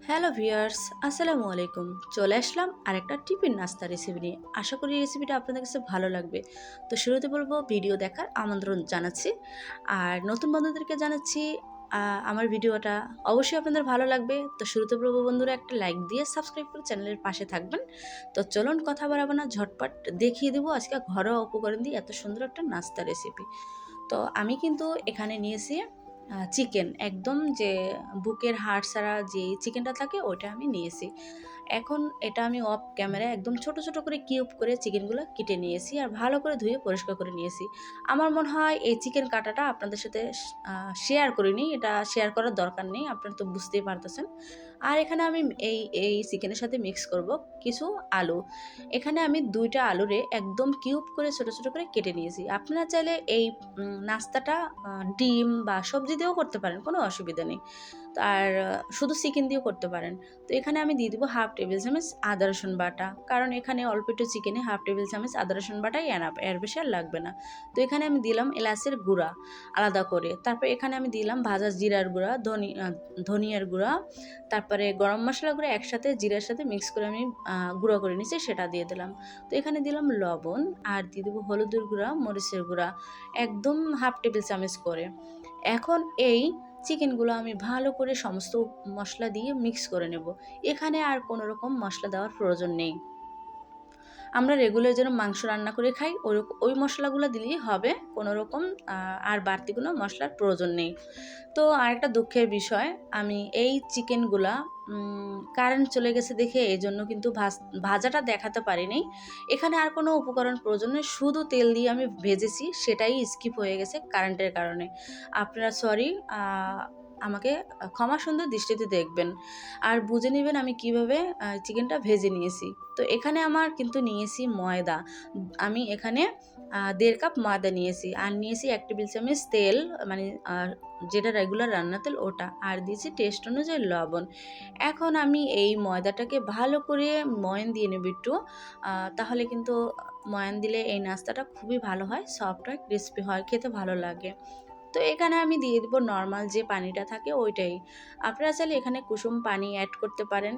Hello viewers, আসসালামু আলাইকুম। চলে আসলাম আরেকটা টিফিন নাস্তা রেসিপি নিয়ে। আশা করি রেসিপিটা আপনাদের কাছে ভালো লাগবে। তো শুরুতে বলবো ভিডিও দেখার আমন্ত্রণ জানাচ্ছি। আর নতুন বন্ধুদেরকে জানাচ্ছি আমার ভিডিওটা অবশ্যই আপনাদের ভালো লাগবে। তো শুরুতে বলবো বন্ধুরা একটা লাইক দিয়ে সাবস্ক্রাইব করে চ্যানেলের পাশে থাকবেন। তো চলুন কথা বাড়াবো না, ঝটপট দেখিয়ে দেবো আজকে ঘরোয়া উপকরণ দিয়ে এত সুন্দর একটা নাস্তা রেসিপি। তো আমি কিন্তু এখানে নিয়েছি চিকেন, একদম যে বুকের হাড় ছাড়া যে চিকেনটা থাকে ওটা আমি নিয়েছি। এখন এটা আমি অফ ক্যামেরায় একদম ছোট ছোট করে কিউব করে চিকেনগুলো কেটে নিয়েছি আর ভালো করে ধুয়ে পরিষ্কার করে নিয়েছি। আমার মনে হয় এই চিকেন কাটাটা আপনাদের সাথে শেয়ার করিনি, এটা শেয়ার করার দরকার নেই, আপনারা তো বুঝতেই পারতেছেন। আর এখানে আমি এই এই চিকেনের সাথে মিক্স করব কিছু আলু। এখানে আমি ২টা আলুরে একদম কিউব করে ছোট ছোট করে কেটে নিয়েছি। আপনারা চাইলে এই নাস্তাটা ডিম বা সবজি দিয়েও করতে পারেন, কোনো অসুবিধা নেই। তো আর শুধু চিকেন দিয়েও করতে পারেন। তো এখানে আমি দিয়ে দিব 1/2 টেবিল চামচ আদা রসুন বাটা, কারণ এখানে অল্প একটু চিকেনে 1/2 টেবিল চামচ আদা রসুন বাটাই এনাফ, এর বেশি আর লাগবে না। তো এখানে আমি দিলাম এলাচের গুঁড়া আলাদা করে, তারপর এখানে আমি দিলাম ভাজা জিরার গুঁড়া, ধনিয়ার গুঁড়া, তারপরে গরম মশলা গুঁড়া একসাথে জিরার সাথে মিক্স করে আমি গুঁড়া করে নিয়েছি, সেটা দিয়ে দিলাম। তো এখানে দিলাম লবণ আর দিয়ে দেবো হলুদের গুঁড়া, মরিচের গুঁড়া, একদম 1/2 টেবিল চামচ করে। এখন এই চিকেনগুলো আমি ভালো করে সমস্ত মশলা দিয়ে মিক্স করে নেব। এখানে আর কোনো রকম মশলা দেওয়ার প্রয়োজন নেই। আমরা রেগুলার যেন মাংস রান্না করে খাই ওই মশলাগুলো দিলেই হবে, কোনো রকম আর বাড়তি কোনো মশলার প্রয়োজন নেই। তো আরেকটা দুঃখের বিষয়, আমি এই চিকেনগুলা কারেন্ট চলে গেছে দেখে এই জন্য কিন্তু ভাজাটা দেখাতে পারিনি। এখানে আর কোনো উপকরণ প্রয়োজন নেই, শুধু তেল দিয়ে আমি ভেজেছি, সেটাই স্কিপ হয়ে গেছে কারেন্টের কারণে। আপনারা সরি, আমাকে ক্ষমা সুন্দর দৃষ্টিতে দেখবেন আর বুঝে নেবেন আমি কিভাবে চিকেনটা ভেজে নিয়েছি। তো এখানে আমার কিন্তু নিয়েছি ময়দা। আমি এখানে 1.5 কাপ ময়দা নিয়েছি আর নিয়েছি 1 টেবিল চামচ তেল, মানে যেটা রেগুলার রান্না তেল ওটা, আর দিয়েছি টেস্ট অনুযায়ী লবণ। এখন আমি এই ময়দাটাকে ভালো করে ময়ান দিয়ে নেব একটু, তাহলে কিন্তু ময়ান দিলে এই নাস্তাটা খুবই ভালো হয়, সফট হয়, ক্রিস্পি হয়, খেতে ভালো লাগে। তো এখানে আমি দিয়ে দিব নর্মাল যে পানিটা থাকে ওইটাই। আপনারা চাইলে এখানে কুসুম পানি অ্যাড করতে পারেন।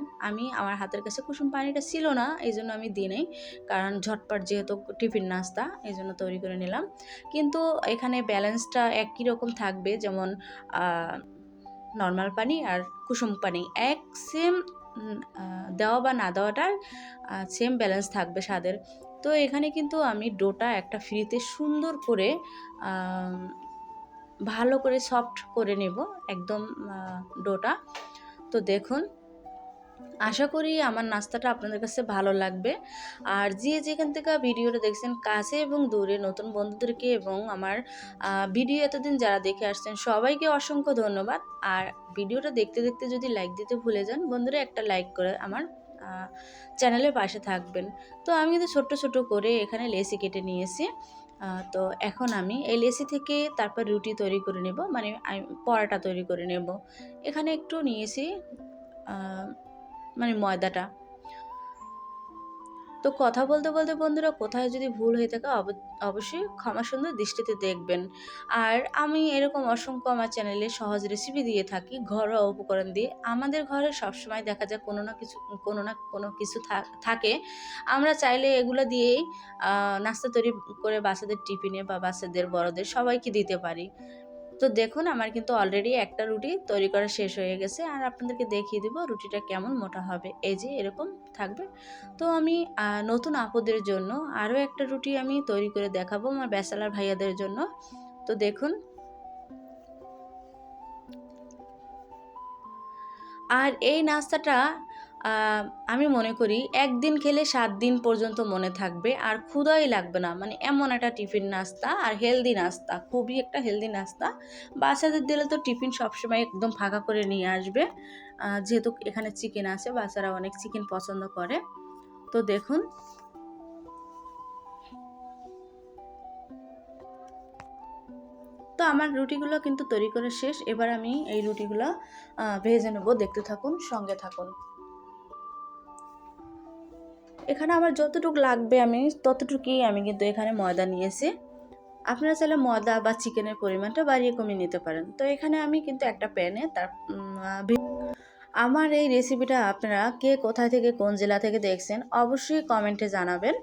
আমার হাতের কাছে কুসুম পানিটা ছিল না, এই জন্য আমি দিই নাই, কারণ ঝটপট যেহেতু টিফিন নাস্তা এই জন্য তৈরি করে নিলাম। কিন্তু এখানে ব্যালেন্সটা একই রকম থাকবে, যেমন নর্মাল পানি আর কুসুম পানি এক সেম, দেওয়া বা না দেওয়াটার সেম ব্যালেন্স থাকবে স্বাদের। তো এখানে কিন্তু আমি ডোটা একটা ফ্রিতে সুন্দর করে ভালো করে সফট করে নেব একদম ডোটা। তো দেখুন, আশা করি আমার নাস্তাটা আপনাদের কাছে ভালো লাগবে। আর যে যেখান থেকে ভিডিওটা দেখছেন, কাছে এবং দূরে নতুন বন্ধুদেরকে এবং আমার ভিডিও এতদিন যারা দেখে আসছেন সবাইকে অসংখ্য ধন্যবাদ। আর ভিডিওটা দেখতে দেখতে যদি লাইক দিতে ভুলে যান বন্ধুরা, একটা লাইক করে আমার চ্যানেলের পাশে থাকবেন। তো আমি কিন্তু ছোট্ট ছোট করে এখানে লেচি কেটে নিয়েছি। তো এখন আমি এই লেচি থেকে তারপর রুটি তৈরি করে নেব, মানে পরোটা তৈরি করে নেব। এখানে একটু নিয়েছি মানে ময়দাটা। তো কথা বলতে বলতে বন্ধুরা কোথায় যদি ভুল হয়ে থাকে অবশ্যই ক্ষমা সুন্দর দৃষ্টিতে দেখবেন। আর আমি এরকম অসংখ্য আমার চ্যানেলে সহজ রেসিপি দিয়ে থাকি ঘরোয়া উপকরণ দিয়ে। আমাদের ঘরে সবসময় দেখা যায় কোনো না কোনো কিছু থাকে। আমরা চাইলে এগুলো দিয়েই নাস্তা তৈরি করে বাচ্চাদের টিফিনে বা বাচ্চাদের বড়দের সবাইকে দিতে পারি। তো দেখুন, আমার কিন্তু অলরেডি একটা রুটি তৈরি করা শেষ হয়ে গেছে আর আপনাদেরকে দেখিয়ে দিব রুটিটা কেমন মোটা হবে। এই যে এরকম থাকবে। তো আমি নতুন আপুদের জন্য আরও একটা রুটি আমি তৈরি করে দেখাবো আমার ব্যাচেলার ভাইয়াদের জন্য। তো দেখুন, আর এই নাস্তাটা আমি মনে করি একদিন খেলে 7 দিন পর্যন্ত মনে থাকবে আর ক্ষুধাই লাগবে না, মানে এমন একটা টিফিন নাস্তা আর হেলদি নাস্তা, খুবই একটা হেলদি নাস্তা। বাচ্চাদের দিলে তো টিফিন সবসময় একদম ফাঁকা করে নিয়ে আসবে, যেহেতু এখানে চিকেন আছে, বাচ্চারা অনেক চিকেন পছন্দ করে। তো দেখুন, তো আমার রুটিগুলো কিন্তু তৈরি করে শেষ। এবার আমি এই রুটিগুলো ভেজে নেবো, দেখতে থাকুন, সঙ্গে থাকুন। এখানে আমার যতটুকু লাগবে আমি ততটুকুই আমি কিন্তু এখানে ময়দা নিয়েছি। আপনারা চাইলে ময়দা বা চিকেনের পরিমাণটা বাড়িয়ে কমিয়ে নিতে পারেন। তো এখানে আমি কিন্তু একটা প্যানে আমার এই রেসিপিটা আপনারা কে কোথায় থেকে কোন জেলা থেকে দেখছেন অবশ্যই কমেন্টে জানাবেন।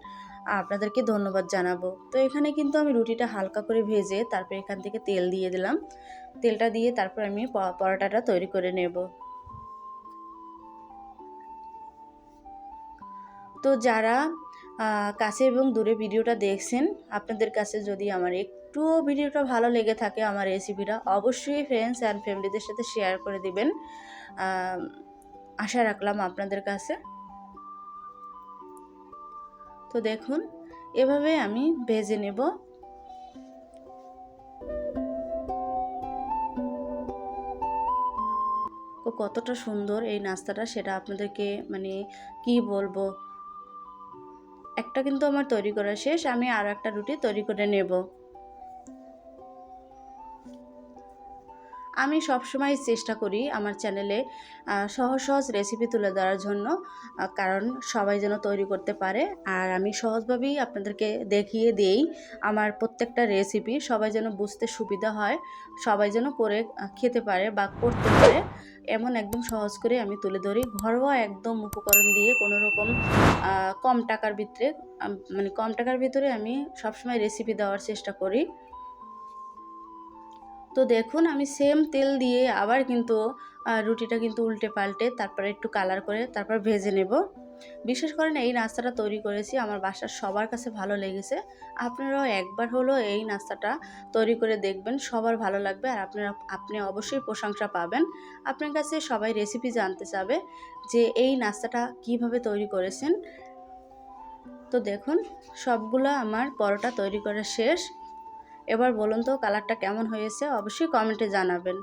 আপনাদেরকে ধন্যবাদ জানাবো। তো এখানে কিন্তু আমি রুটিটা হালকা করে ভেজে তারপর এখান থেকে তেল দিয়ে দিলাম। তেলটা দিয়ে তারপর আমি পরোটাটা তৈরি করে নেব। তো যারা কাছে এবং দূরে ভিডিওটা দেখছেন, আপনাদের কাছে যদি আমার একটুও ভিডিওটা ভালো লেগে থাকে আমার রেসিপিটা, অবশ্যই ফ্রেন্ডস অ্যান্ড ফ্যামিলিদের সাথে শেয়ার করে দিবেন। আশা রাখলাম আপনাদের কাছে। তো দেখুন এভাবে আমি ভেজে নেব। তো কতটা সুন্দর এই নাস্তাটা সেটা আপনাদেরকে মানে কি বলবো। একটা কিন্তু আমার তৈরি করা শেষ, আমি আরও একটা রুটি তৈরি করে নেব। আমি সবসময় চেষ্টা করি আমার চ্যানেলে সহজ সহজ রেসিপি তুলে ধরার জন্য, কারণ সবাই যেন তৈরি করতে পারে। আর আমি সহজভাবেই আপনাদেরকে দেখিয়ে দেই আমার প্রত্যেকটা রেসিপি, সবাই যেন বুঝতে সুবিধা হয়, সবাই যেন করে খেতে পারে বা করতে পারে, এমন একদম সহজ করে আমি তুলে ধরি। ঘরোয়া একদম উপকরণ দিয়ে কোনো রকম কম টাকার ভিতরে মানে কম টাকার ভিতরে আমি সবসময় রেসিপি দেওয়ার চেষ্টা করি। তো দেখুন আমি সেম তেল দিয়ে আবার কিন্তু রুটিটা কিন্তু উল্টে পাল্টে তারপরে একটু কালার করে তারপর ভেজে নেব। বিশেষ করে এই নাস্তাটা তৈরি করেছি, আমার বাসার সবার কাছে ভালো লেগেছে। আপনারাও একবার হলো এই নাস্তাটা তৈরি করে দেখবেন, সবার ভালো লাগবে আর আপনি অবশ্যই প্রশংসা পাবেন। আপনার কাছে সবাই রেসিপি জানতে চাবে যে এই নাস্তাটা কিভাবে তৈরি করেছেন। তো দেখুন সবগুলো আমার পরোটা তৈরি করা শেষ। এবার বলুন তো কালারটা কেমন হয়েছে, অবশ্যই কমেন্টে জানাবেন।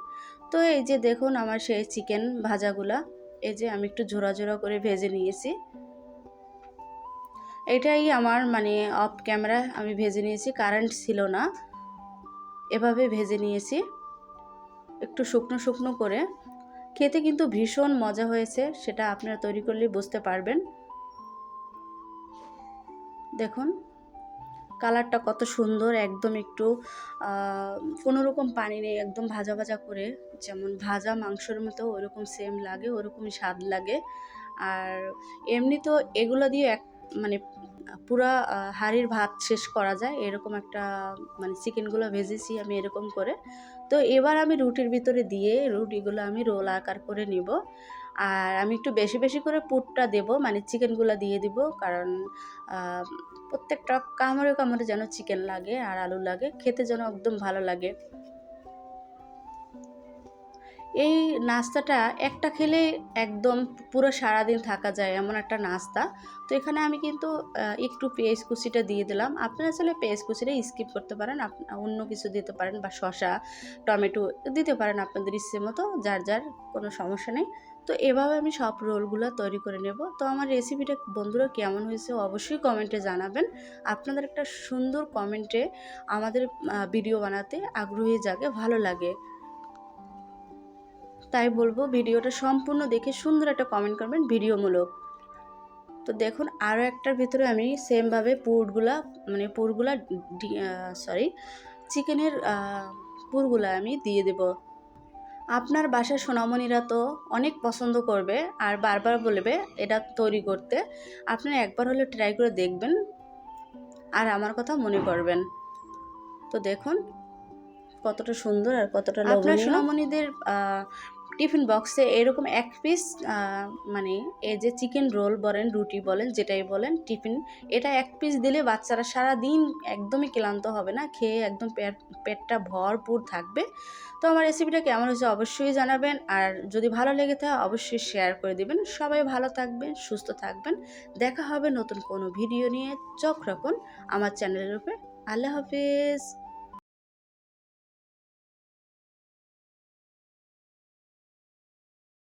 তো এই যে দেখুন আমার সেই চিকেন ভাজাগুলা, এই যে আমি একটু ঝোড়া ঝোড়া করে ভেজে নিয়েছি। এটাই আমার মানে অফ ক্যামেরা আমি ভেজে নিয়েছি, কারেন্ট ছিল না, এভাবে ভেজে নিয়েছি একটু শুকনো শুকনো করে। খেতে কিন্তু ভীষণ মজা হয়েছে, সেটা আপনারা তৈরি করলে বুঝতে পারবেন। দেখুন কালারটা কত সুন্দর, একদম একটু কোনো রকম পানি নেই, একদম ভাজা ভাজা করে, যেমন ভাজা মাংসের মতো ওরকম সেম লাগে, ওরকমই স্বাদ লাগে। আর এমনি তো এগুলো দিয়ে মানে পুরা হাঁড়ির ভাত শেষ করা যায়, এরকম একটা মানে চিকেনগুলো ভেজেছি আমি এরকম করে। তো এবার আমি রুটির ভিতরে দিয়ে রুটিগুলো আমি রোল আকার করে নিব। আর আমি একটু বেশি বেশি করে পুরটা দেব, মানে চিকেনগুলো দিয়ে দিব, কারণ প্রত্যেকটা কামড়ে কামড়ে যেন চিকেন লাগে আর আলু লাগে, খেতে যেন একদম ভালো লাগে। এই নাস্তাটা একটা খেলে একদম পুরো সারাদিন থাকা যায় এমন একটা নাস্তা। তো এখানে আমি কিন্তু একটু পেঁয়াজ কুচিটা দিয়ে দিলাম। আপনারা চাইলে পেঁয়াজ কুচিটা স্কিপ করতে পারেন, অন্য কিছু দিতে পারেন বা শসা টমেটো দিতে পারেন আপনাদের ইচ্ছে মতো, যার যার কোনো সমস্যা নেই। তো এভাবে আমি সব রোলগুলো তৈরি করে নেব। তো আমার রেসিপিটা বন্ধুরা কেমন হয়েছে অবশ্যই কমেন্টে জানাবেন। আপনাদের একটা সুন্দর কমেন্টে আমাদের ভিডিও বানাতে আগ্রহী জাগে, ভালো লাগে। তাই বলবো ভিডিওটা সম্পূর্ণ দেখে সুন্দর একটা কমেন্ট করবেন ভিডিওমূলক। তো দেখুন আরও একটার ভিতরে আমি সেমভাবে পুরগুলা চিকেনের পুরগুলা আমি দিয়ে দেব। আপনার বাসার সোনামণিরা তো অনেক পছন্দ করবে আর বারবার বলবে এটা তৈরি করতে। আপনারা একবার হলে ট্রাই করে দেখবেন আর আমার কথা মনে করবেন। তো দেখুন কতটা সুন্দর আর কতটা লোভনীয়। আপনার সোনামণিদের টিফিন বক্সে এরকম এক পিস মানে এই যে চিকেন রোল বলেন, রুটি বলেন, যেটাই বলেন, টিফিন এটা এক পিস দিলে বাচ্চারা সারা দিন একদমই ক্লান্ত হবে না, খেয়ে একদম পেটটা ভরপুর থাকবে। তো আমার রেসিপিটা কেমন হয়েছে অবশ্যই জানাবেন, আর যদি ভালো লেগে থাকে অবশ্যই শেয়ার করে দিবেন। সবাই ভালো থাকবেন, সুস্থ থাকবেন। দেখা হবে নতুন কোনো ভিডিও নিয়ে। চোখ রাখুন আমার চ্যানেলের উপরে। আল্লাহ হাফেজ।